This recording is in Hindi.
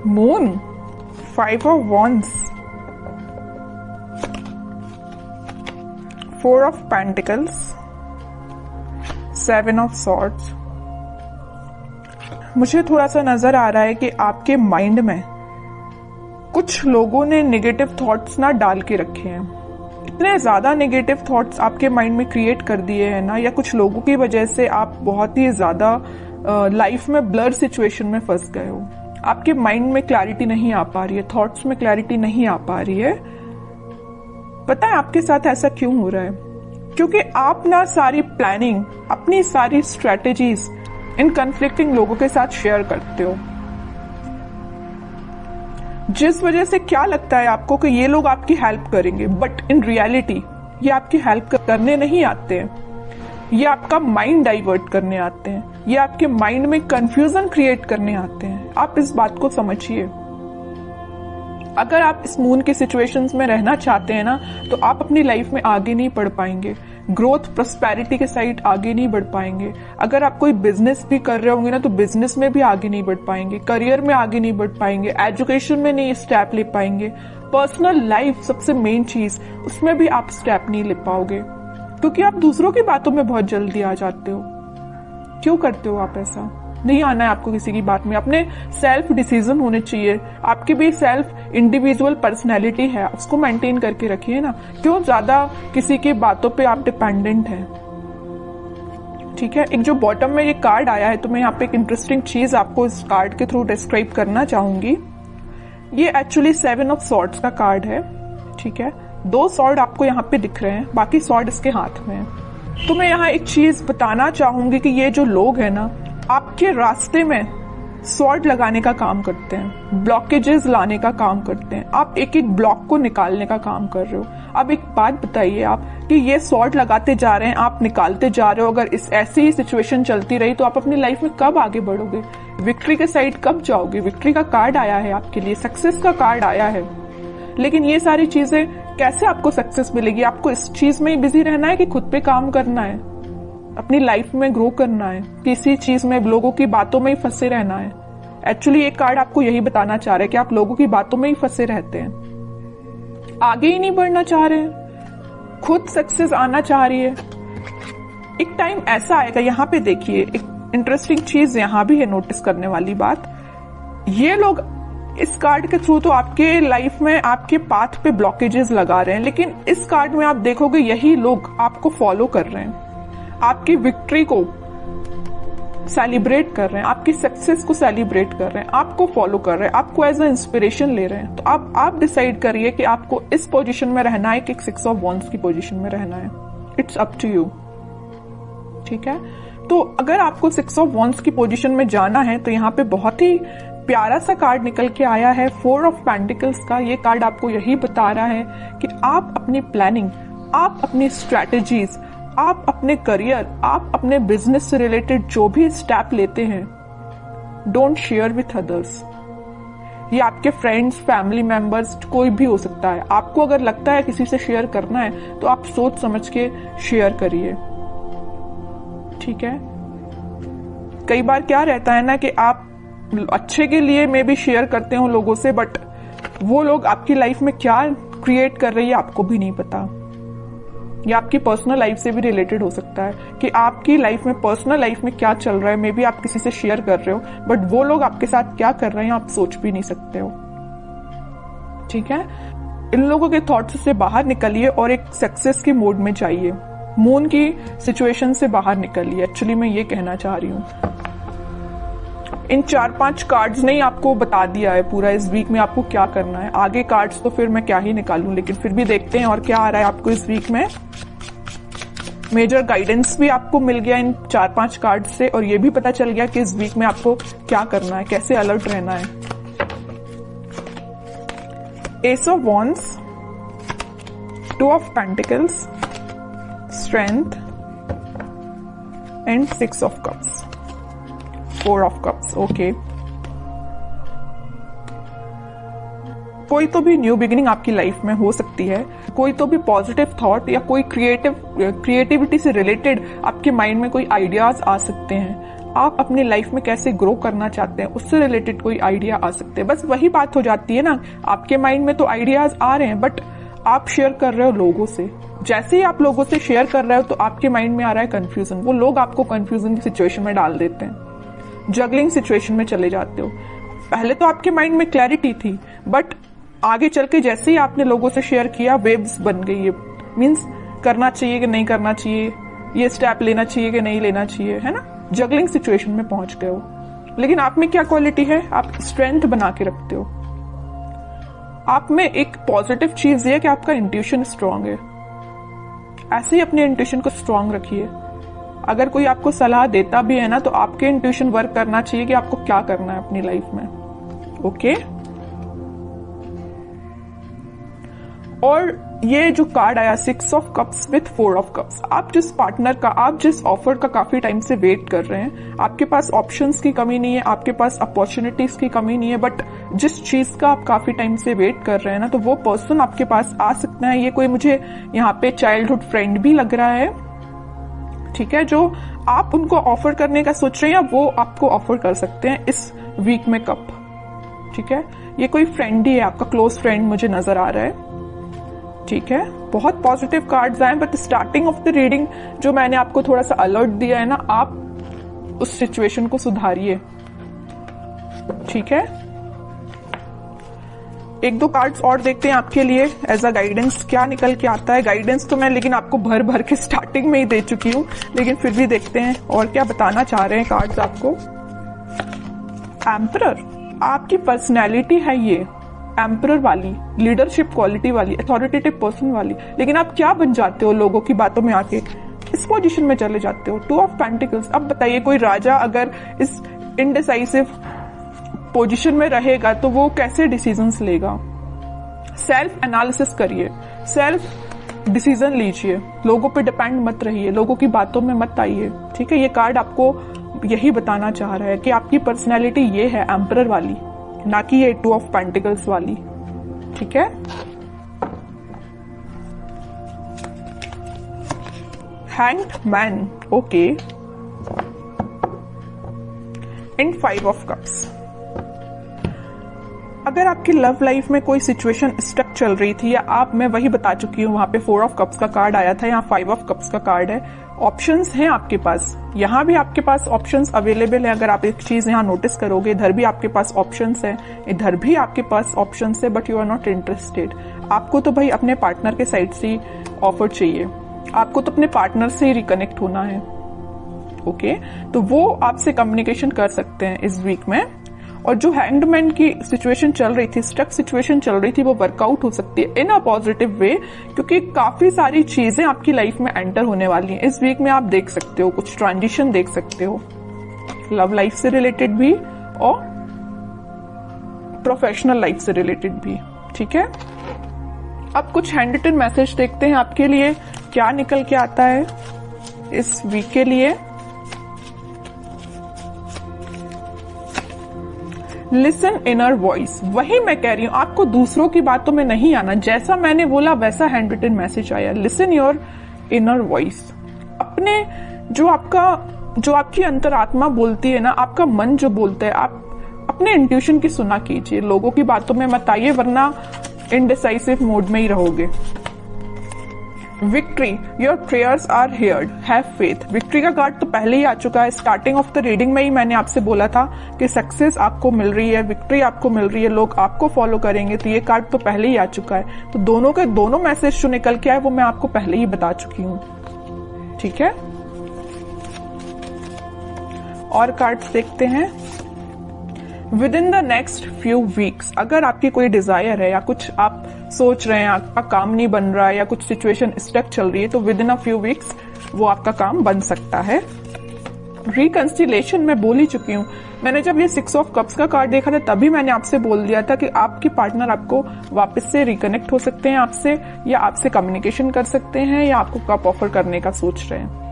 Moon, 5 of wands, 4 of pentacles, 7 of swords। मुझे थोड़ा सा नजर आ रहा है कि आपके माइंड में कुछ लोगों ने नेगेटिव थॉट्स ना डाल के रखे हैं। इतने ज्यादा नेगेटिव थॉट्स आपके माइंड में क्रिएट कर दिए हैं ना, या कुछ लोगों की वजह से आप बहुत ही ज्यादा लाइफ में ब्लर सिचुएशन में फंस गए हो। आपके माइंड में क्लैरिटी नहीं आ पा रही है, थॉट्स में क्लैरिटी नहीं आ पा रही है। पता है आपके साथ ऐसा क्यों हो रहा है? क्योंकि आप ना सारी प्लानिंग, अपनी सारी स्ट्रेटेजीज इन कन्फ्लिक्टिंग लोगों के साथ शेयर करते हो, जिस वजह से क्या लगता है आपको कि ये लोग आपकी हेल्प करेंगे, बट इन रियलिटी ये आपकी हेल्प करने नहीं आते हैं। ये आपका माइंड डाइवर्ट करने आते हैं, ये आपके माइंड में कंफ्यूजन क्रिएट करने आते हैं। आप इस बात को समझिए। अगर आप इस मून की सिचुएशंस में रहना चाहते हैं ना, तो आप अपनी लाइफ में आगे नहीं बढ़ पाएंगे, ग्रोथ प्रॉस्पेरिटी के साइड आगे नहीं बढ़ पाएंगे। अगर आप कोई बिजनेस भी कर रहे होंगे ना, तो बिजनेस में भी आगे नहीं बढ़ पाएंगे, करियर में आगे नहीं बढ़ पाएंगे, एजुकेशन में नहीं स्टेप ले पाएंगे, पर्सनल लाइफ सबसे मेन चीज, उसमें भी आप स्टेप नहीं ले पाओगे, क्योंकि आप दूसरों की बातों में बहुत जल्दी आ जाते हो। क्यों करते हो आप ऐसा? नहीं आना है आपको किसी की बात में। अपने सेल्फ डिसीजन होने चाहिए। आपकी भी सेल्फ इंडिविजुअल पर्सनैलिटी है, उसको मेंटेन करके रखिए ना। क्यों ज्यादा किसी की बातों पे आप डिपेंडेंट हैं? ठीक है। एक जो बॉटम में ये कार्ड आया है, तो मैं यहाँ पे एक इंटरेस्टिंग चीज आपको इस कार्ड के थ्रू डिस्क्राइब करना चाहूंगी। ये एक्चुअली 7 ऑफ सॉर्ड्स का कार्ड है। ठीक है, 2 सॉर्ड आपको यहाँ पे दिख रहे हैं, बाकी सॉर्ड इसके हाथ में है। तो मैं यहाँ एक चीज बताना चाहूंगी कि ये जो लोग हैं ना, आपके रास्ते में सॉर्ड लगाने का काम करते हैं, ब्लॉकेजेस लाने का काम करते हैं। आप एक एक ब्लॉक को निकालने का काम कर रहे हो। अब एक बात बताइए आप कि ये सॉर्ड लगाते जा रहे हैं, आप निकालते जा रहे हो। अगर इस ऐसी ही सिचुएशन चलती रही तो आप अपनी लाइफ में कब आगे बढ़ोगे? विक्ट्री के साइड कब जाओगे? विक्ट्री का कार्ड आया है आपके लिए, सक्सेस का कार्ड आया है। लेकिन ये सारी चीजें कैसे आपको सक्सेस मिलेगी? आपको इस चीज में ही बिजी रहना है कि खुद पे काम करना है, अपनी लाइफ में ग्रो करना है, किसी चीज में लोगों की बातों में ही फंसे रहना है? एक्चुअली एक कार्ड आपको यही बताना चाह रहा है कि आप लोगों की बातों में ही फंसे रहते हैं, आगे ही नहीं बढ़ना चाह रहे हैं, खुद सक्सेस आना चाह रही है। एक टाइम ऐसा आएगा, यहाँ पे देखिए एक इंटरेस्टिंग चीज यहाँ भी है नोटिस करने वाली बात। ये लोग इस कार्ड के थ्रू तो आपके लाइफ में आपके पाथ पे ब्लॉकेजेस लगा रहे हैं, लेकिन इस कार्ड में आप देखोगे यही लोग आपको फॉलो कर रहे हैं, आपकी विक्ट्री को सेलिब्रेट कर रहे हैं, आपकी सक्सेस को सेलिब्रेट कर रहे हैं, आपको फॉलो कर रहे हैं, आपको एज अ इंस्पिरेशन ले रहे हैं। तो आप डिसाइड करिए कि आपको इस पोजीशन में रहना है कि 6 ऑफ वॉन्ड्स की पोजीशन में रहना है। It's up to you. ठीक है, तो अगर आपको 6 ऑफ वॉन्ड्स की पोजीशन में जाना है, तो यहाँ पे बहुत ही प्यारा सा कार्ड निकल के आया है, 4 ऑफ पेंटिकल्स का। ये कार्ड आपको यही बता रहा है कि आप अपनी प्लानिंग, आप अपनी स्ट्रैटेजीज, आप अपने करियर, आप अपने बिजनेस से रिलेटेड जो भी स्टेप लेते हैं, डोंट शेयर विथ अदर्स। ये आपके फ्रेंड्स, फैमिली मेंबर्स, कोई भी हो सकता है। आपको अगर लगता है किसी से शेयर करना है, तो आप सोच समझ के शेयर करिए। ठीक है, कई बार क्या रहता है ना कि आप अच्छे के लिए मे भी शेयर करते हो लोगों से, बट वो लोग आपकी लाइफ में क्या क्रिएट कर रही है आपको भी नहीं पता। या आपकी पर्सनल लाइफ से भी रिलेटेड हो सकता है कि आपकी लाइफ में, पर्सनल लाइफ में क्या चल रहा है, मे बी आप किसी से शेयर कर रहे हो, बट वो लोग आपके साथ क्या कर रहे हैं आप सोच भी नहीं सकते हो। ठीक है, इन लोगों के थॉट्स से बाहर निकलिए और एक सक्सेस के मोड में जाइए। मून की सिचुएशन से बाहर निकलिए, एक्चुअली मैं ये कहना चाह रही हूँ। इन 4-5 कार्ड्स ने ही आपको बता दिया है पूरा इस वीक में आपको क्या करना है। आगे कार्ड्स तो फिर मैं क्या ही निकालूं, लेकिन फिर भी देखते हैं और क्या आ रहा है आपको इस वीक में। मेजर गाइडेंस भी आपको मिल गया इन 4-5 कार्ड से, और ये भी पता चल गया कि इस वीक में आपको क्या करना है, कैसे अलर्ट रहना है। S of wands, 2 of pentacles, strength and 6 of cups, 4 of cups. Okay, कोई तो भी न्यू बिगिनिंग आपकी लाइफ में हो सकती है, कोई तो भी पॉजिटिव थॉट या कोई क्रिएटिविटी से रिलेटेड आपके माइंड में कोई आइडियाज आ सकते हैं। आप अपनी लाइफ में कैसे ग्रो करना चाहते हैं उससे रिलेटेड कोई आइडिया आ सकते हैं। बस वही बात हो जाती है ना, आपके माइंड में तो आइडियाज आ रहे हैं बट आप शेयर कर रहे हो लोगों से। जैसे ही आप लोगों से शेयर कर रहे हो तो आपके माइंड में आ रहा है कंफ्यूजन, वो लोग आपको कंफ्यूजन की सिचुएशन में डाल देते हैं, जगलिंग सिचुएशन में चले जाते हो। पहले तो आपके माइंड में क्लैरिटी थी बट आगे चल के जैसे ही आपने लोगों से शेयर किया वेव्स बन गई है, मीन्स करना चाहिए कि नहीं करना चाहिए, ये स्टेप लेना चाहिए कि नहीं लेना चाहिए, है ना, जगलिंग सिचुएशन में पहुंच गए हो। लेकिन आप में क्या क्वालिटी है, आप स्ट्रेंथ बना के रखते हो। आप में एक पॉजिटिव चीज ये है कि आपका इंट्यूशन स्ट्रांग है। ऐसे ही अपने इंट्यूशन को स्ट्रांग रखिए। अगर कोई आपको सलाह देता भी है ना तो आपके इंट्यूशन वर्क करना चाहिए कि आपको क्या करना है अपनी लाइफ में। ओके, और ये जो कार्ड आया 6 of cups with 4 of cups, आप जिस पार्टनर का, आप जिस ऑफर का काफी टाइम से वेट कर रहे हैं, आपके पास ऑप्शंस की कमी नहीं है, आपके पास अपॉर्चुनिटीज की कमी नहीं है, बट जिस चीज का आप काफी टाइम से वेट कर रहे हैं ना, तो वो पर्सन आपके पास आ सकता है। ये कोई मुझे यहाँ पे चाइल्डहुड फ्रेंड भी लग रहा है, ठीक है, जो आप उनको ऑफर करने का सोच रहे हैं या वो आपको ऑफर कर सकते हैं इस वीक में कप, ठीक है। ये कोई फ्रेंड ही है, आपका क्लोज फ्रेंड मुझे नजर आ रहा है, ठीक है। बहुत पॉजिटिव कार्ड्स आए but starting of the reading जो मैंने आपको थोड़ा सा अलर्ट दिया है ना, आप उस सिचुएशन को सुधारिए, ठीक है। एक दो कार्ड्स और देखते हैं आपके लिए एज अ गाइडेंस, क्या निकल के आता है। गाइडेंस तो मैं लेकिन आपको भर भर के स्टार्टिंग में ही दे चुकी हूँ, लेकिन फिर भी देखते हैं और क्या बताना चाह रहे हैं कार्ड्स आपको। एम्परर, आपकी पर्सनैलिटी है ये एम्परर वाली, लीडरशिप क्वालिटी वाली, अथॉरिटेटिव पर्सन वाली, लेकिन आप क्या बन जाते हो लोगों की बातों में आके, इस पोजीशन में चले जाते हो। 2 ऑफ पेंटिकल्स, अब बताइए कोई राजा अगर इस इनडिसाइसिव पोजीशन में रहेगा तो वो कैसे डिसीजंस लेगा। सेल्फ एनालिसिस करिए, सेल्फ डिसीजन लीजिए, लोगों पे डिपेंड मत रहिए, लोगों की बातों में मत आइए, ठीक है। ये कार्ड आपको यही बताना चाह रहा है कि आपकी पर्सनैलिटी ये है एम्परर वाली, ना कि ये 2 ऑफ पेंटिकल्स वाली, ठीक है। Hanged man, okay, and 5 of cups. अगर आपकी लव लाइफ में कोई सिचुएशन स्टक चल रही थी या आप, मैं वही बता चुकी हूं, वहां पे 4 ऑफ कप्स का कार्ड आया था, यहाँ 5 ऑफ कप्स का कार्ड है। ऑप्शंस हैं आपके पास, यहाँ भी आपके पास ऑप्शंस अवेलेबल है। अगर आप एक चीज यहाँ नोटिस करोगे, इधर भी आपके पास ऑप्शंस है, इधर भी आपके पास ऑप्शंस है, but you are not interested. आपको तो भाई अपने पार्टनर के साइड से ऑफर चाहिए, आपको तो अपने पार्टनर से ही रिकनेक्ट होना है, ओके। तो वो आपसे कम्युनिकेशन कर सकते हैं इस वीक में। और जो हैंगमैन की सिचुएशन चल रही थी, स्टक सिचुएशन चल रही थी, वो वर्कआउट हो सकती है इन अ पॉजिटिव वे, क्योंकि काफी सारी चीजें आपकी लाइफ में एंटर होने वाली हैं इस वीक में। आप देख सकते हो कुछ ट्रांजिशन देख सकते हो, लव लाइफ से रिलेटेड भी और प्रोफेशनल लाइफ से रिलेटेड भी, ठीक है। अब कुछ हैंड रिटन मैसेज देखते हैं आपके लिए क्या निकल के आता है इस वीक के लिए। लिसन इनर वॉइस, वही मैं कह रही हूं, आपको दूसरों की बातों में नहीं आना, जैसा मैंने बोला वैसा हैंड रिटन मैसेज आया। लिसन योर इनर वॉइस, अपने जो आपकी अंतरात्मा बोलती है ना, आपका मन जो बोलता है, आप अपने इंट्यूशन की सुना कीजिए, लोगों की बातों में मत आइए वरना इनडिसाइसिव मोड में ही रहोगे। Victory, your prayers are heard, have faith. Victory का कार्ड तो पहले ही आ चुका है, स्टार्टिंग ऑफ द रीडिंग में ही मैंने आपसे बोला था कि सक्सेस आपको मिल रही है, विक्ट्री आपको मिल रही है, लोग आपको फॉलो करेंगे, तो ये कार्ड तो पहले ही आ चुका है। तो दोनों के दोनों मैसेज जो निकल के आए वो मैं आपको पहले ही बता चुकी हूँ, ठीक है। और कार्ड्स देखते हैं। With in the next few weeks, अगर आपकी कोई डिजायर है या कुछ आप सोच रहे हैं, आपका काम नहीं बन रहा है या कुछ सिचुएशन स्टक चल रही है, तो with in a few weeks वो आपका काम बन सकता है। रिकंसिलेशन मैं बोल ही चुकी हूँ, मैंने जब ये 6 ऑफ कप्स का कार्ड देखा था तभी मैंने आपसे बोल दिया था कि आपके पार्टनर आपको वापस से रिकनेक्ट हो सकते हैं आपसे, या आपसे कम्युनिकेशन कर सकते हैं, या आपको कप ऑफर करने का सोच रहे हैं।